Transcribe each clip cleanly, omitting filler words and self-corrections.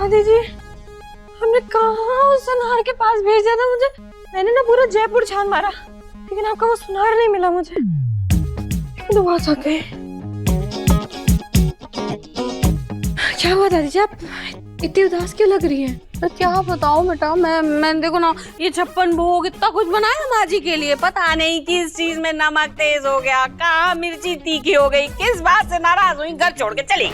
दादी जी, हमने कहाँ उस सुनार के पास भेज दिया था मुझे। मैंने ना पूरा जयपुर छान मारा, लेकिन आपका वो सुनार नहीं मिला मुझे। दुआ सकते हैं। क्या हुआ दादी जी, आप इतनी उदास क्यों लग रही हैं? तो क्या बताऊं बेटा, मैं देखो ना, ये 56 भोग इतना कुछ बनाया माँ जी के लिए, पता नहीं किस चीज में नमक तेज हो गया, कहाँ मिर्ची तीखी हो गई, किस बात से नाराज हुई, घर छोड़ के चली।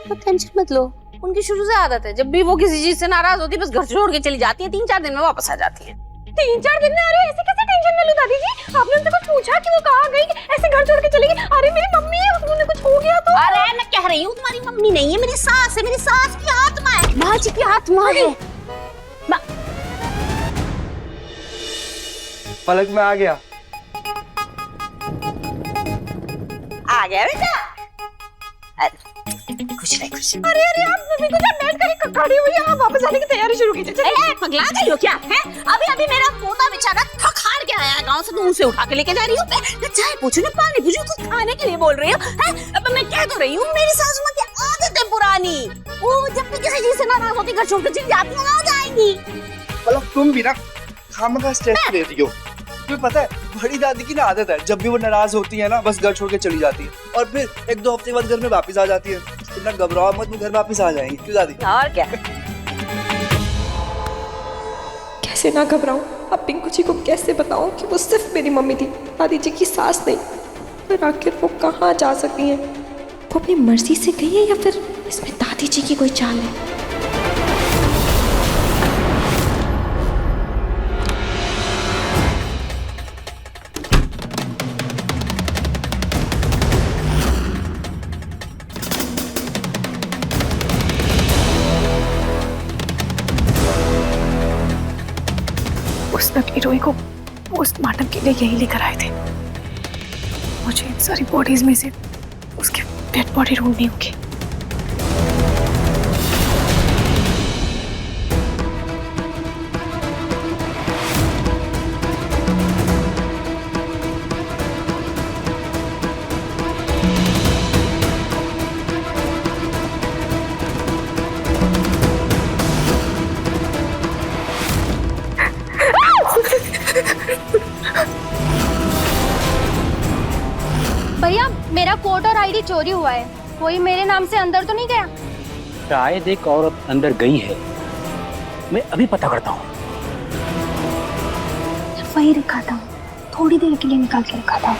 तो टेंशन मत लो, उनकी शुरू से आदत है, जब भी वो किसी चीज से नाराज होती है बस घर छोड़ के चली जाती है, 3-4 दिन में वापस आ जाती है। 3-4 दिन में? अरे ऐसे कैसे टेंशन में लूं दादी जी? आपने उनसे कुछ पूछा कि वो कहाँ गई, ऐसे घर छोड़ के चली गई? अरे मेरी मम्मी है, उन्हें कुछ हो गया तो? अरे मैं कह रही हूँ तुम्हारी मम्मी नहीं है, मेरी सास है, मेरी सास की आत्मा है, माँ जी की आत्मा है। पलक में आ गया। आ गया बेटा? कुछ नहीं कुछ। अरे आप मम्मी को जब बैठ कर खड़ी हुई है, आप वापस आने की तैयारी शुरू कीजिए। ए, पगला गई हो क्या? है अभी मेरा पोता बेचारा थक हार के आया गांव से, तो उसे उठा के लेके जा रही हूँ मैं। चाय पूछू ना पानी पूछू, कुछ खाने के लिए बोल रही हो? अब मैं कह तो रही हूँ, मेरी सासू माँ की आदत है पुरानी, वो जब भी किसी चीज से नाराज होती घर छोड़ के चली जाती है, आ जाएंगी। पलक तुम भी ना खामखा स्ट्रेस ले रही हो। तुम्हें पता है बड़ी दादी की ना आदत है, जब भी वो नाराज होती है ना बस घर छोड़ के चली जाती है, और फिर 1-2 हफ्ते बाद घर में वापस आ जाती है। तुम ना घबराओ मत, वो घर वापस आ जाएंगी। क्यों दादी? और क्या? कैसे ना घबराऊं? अब पिंकू जी को कैसे बताऊं कि वो सिर्फ मेरी मम्मी थी, दादी जी की सास नहीं? पर आखिर वो कहाँ जा सकती हैं? वो अपनी मर्जी से गई है या फिर इसमें दादी जी की कोई चाल है? उस नकली रोई को पोस्टमार्टम के लिए यही लेकर आए थे। मुझे इन सारी बॉडीज में से उसकी डेड बॉडी ढूंढनी होगी। भैया मेरा कोट और आईडी चोरी हुआ है, कोई मेरे नाम से अंदर तो नहीं गया? शायद एक औरत अंदर गई है, मैं अभी पता करता हूँ। वही रखा था, थोड़ी देर के लिए निकाल के रखा था।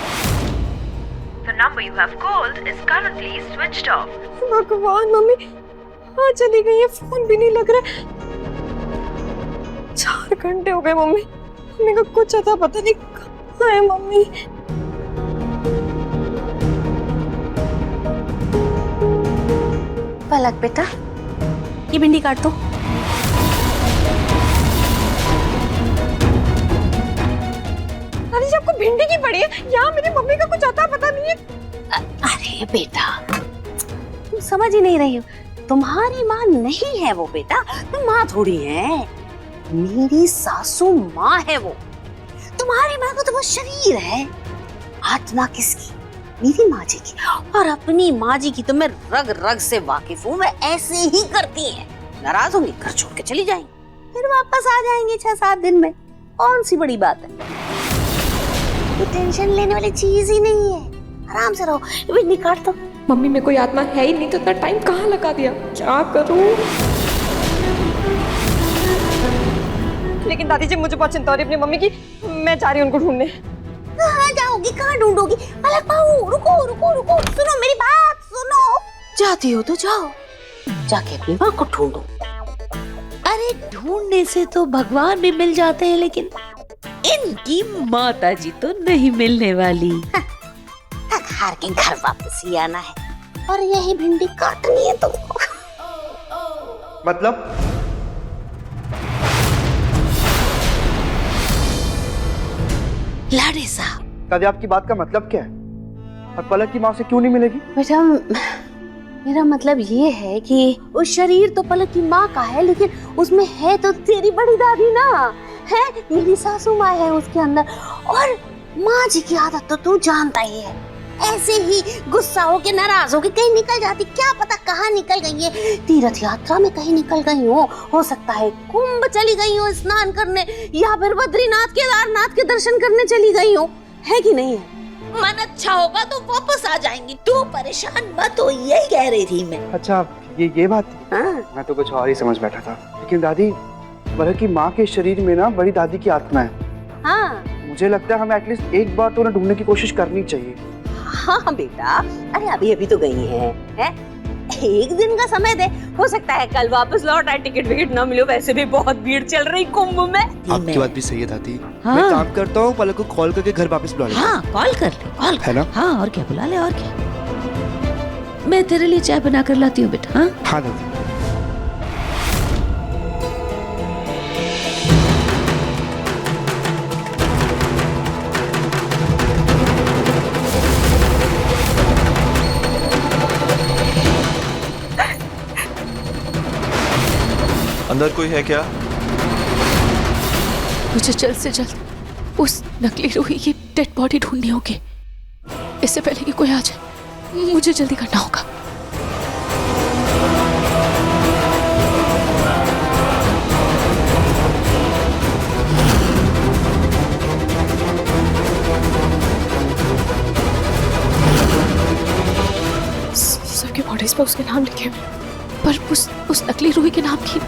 The number you have called is currently switched off. भगवान, मम्मी हाँ चली गई है, फोन भी नहीं लग रहा। 4 घंटे हो गए मम्मी का कुछ अता पता नहीं कहाँ है मम्मी। पलक बेटा, ये भिंडी काट दो। दादी जी आपको भिंडी की पड़ी है? यहाँ मेरी मम्मी का कुछ अता पता नहीं है। अरे बेटा, तुम समझ ही नहीं रही हो, तुम्हारी माँ नहीं है वो बेटा, तुम माँ थोड़ी है, मेरी सासू माँ है वो। तुम्हारी माँ का तो वो शरीर है, आत्मा किसकी? मेरी माँ जी की। और अपनी माँ जी की तो मैं रग रग से वाकिफ हूँ, मैं ऐसे ही करती है, नाराज होंगी घर छोड़ के चली जाएंगी, फिर वापस आ जाएंगी 6-7 दिन में। कौन सी बड़ी बात है, ये टेंशन लेने वाली चीज ही नहीं है, आराम से रहो। ये भिंडी काट दो। मम्मी में कोई आत्मा है ही नहीं तो इतना टाइम कहाँ लगा दिया? क्या करूं? लेकिन दादी जी मुझे बहुत चिंता हो रही है अपनी मम्मी की, मैं जा रही हूँ उनको ढूंढने। कहाँ जाओगी, कहाँ ढूंढोगी? पलक बाबू रुको, सुनो मेरी बात सुनो। जाती हो तो जाओ, जाके अपनी माँ को ढूंढो। अरे ढूंढने से तो भगवान भी मिल जाते हैं, लेकिन इनकी माता जी तो नहीं मिलने वाली। थक हार के घर वापस ही आना है, और यही भिंडी काटनी है तुमको। मतलब लाडे साहब, दादी आपकी बात का मतलब क्या है? और पलक की माँ से क्यों नहीं मिलेगी? बेटा मेरा मतलब ये है कि उस शरीर तो पलक की माँ का है, लेकिन उसमें है तो तेरी बड़ी दादी ना, है मेरी सासू माँ है उसके अंदर। और माँ जी की आदत तो तू जानता ही है, ऐसे ही गुस्सा होके नाराज होके कहीं निकल जाती, क्या पता कहाँ निकल गई है, तीर्थ यात्रा में कहीं निकल गई हो सकता है कुंभ चली गई हो स्नान करने, या फिर बद्रीनाथ केदारनाथ के दर्शन करने चली गई हो, है कि नहीं है? मन अच्छा होगा तो वापस आ जाएंगी, तू परेशान मत हो, यही कह रही थी मैं। अच्छा ये बात थी। हाँ। मैं तो कुछ और ही समझ बैठा था। लेकिन दादी, बल्कि की माँ के शरीर में ना बड़ी दादी की आत्मा है। हाँ मुझे लगता है हमें एटलीस्ट एक बार तो उन्हें ढूंढने की कोशिश करनी चाहिए। हाँ बेटा, अरे अभी तो गई है? एक दिन का समय दे, हो सकता है कल वापस लौट आए, टिकट विकेट ना मिले, वैसे भी बहुत भीड़ चल रही कुंभ में। आपकी बात भी सही है दादी। हाँ। मैं काम करता हूँ, पलक को कॉल करके घर वापस बुला लेता हूँ। हाँ कॉल कर ले, कॉल है ना? हाँ और क्या, बुला ले और क्या। मैं तेरे लिए चाय बना कर लाती हूँ बेटा। हाँ हाँ दादी। अंदर कोई है क्या? मुझे जल्द से जल्द उस नकली रूही की डेड बॉडी ढूंढनी होगी, इससे पहले कि कोई आ जाए। मुझे जल्दी करना होगा। सबके बॉडीज पर उसके नाम लिखे हुए, पर उस नकली रूही के नाम की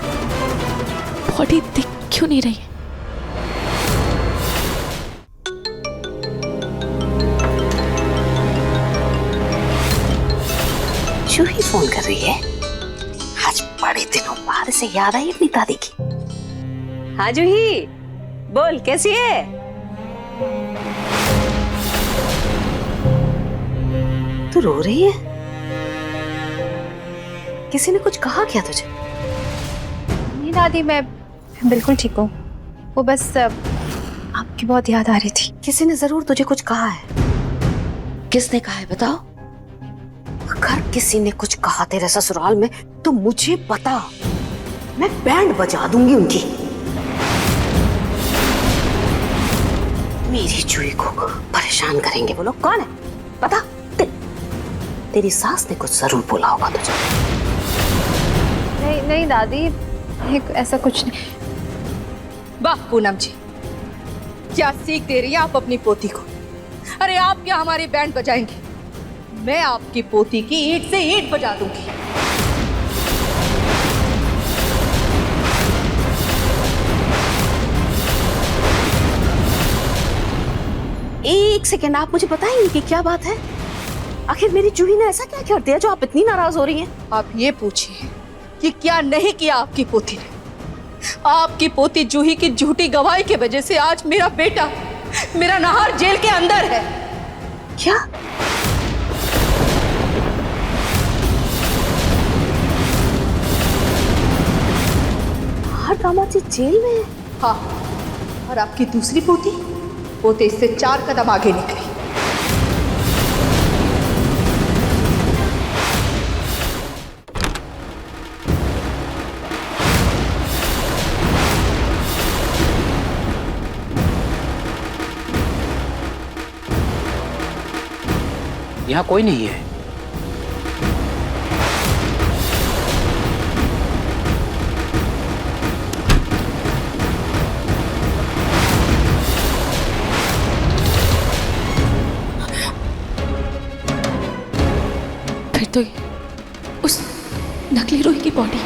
बॉडी दिख क्यों नहीं रही है? जूही फोन कर रही है, आज बड़े दिनों बाद से याद आई अपनी दादी की। हाँ जूही, बोल कैसी है? तू रो रही है? किसी ने कुछ कहा क्या तुझे? नहीं दादी, मैं बिल्कुल ठीक हूँ। वो बस आपकी बहुत याद आ रही थी। किसी ने जरूर तुझे कुछ कहा है। किसने कहा है बताओ? अगर किसी ने कुछ कहा तेरे ससुराल में तो मुझे बता, मैं बैंड बजा दूंगी उनकी। मेरी जूही को परेशान करेंगे वो लोग। कौन है पता? तेरी सास ने कुछ जरूर बोला होगा तुझे। नहीं नहीं दादी, ऐसा कुछ नहीं। वाह पूनम जी, क्या सीख दे रही है आप अपनी पोती को। अरे आप क्या हमारी बैंड बजाएंगे? मैं आपकी पोती की ईंट से ईंट बजा दूंगी। एक सेकेंड, आप मुझे बताएंगे कि क्या बात है? आखिर मेरी जूही ने ऐसा क्या कर दिया जो आप इतनी नाराज हो रही हैं? आप ये पूछिए कि क्या नहीं किया आपकी पोती ने। आपकी पोती जूही की झूठी गवाही की वजह से आज मेरा बेटा, मेरा नाहर जेल के अंदर है। क्या? नाहर दामाद जी जेल में है? हाँ, और आपकी दूसरी पोती, वो तो इससे 4 कदम आगे निकली। यहाँ कोई नहीं है। फिर तो ये उस नकली रूही की बॉडी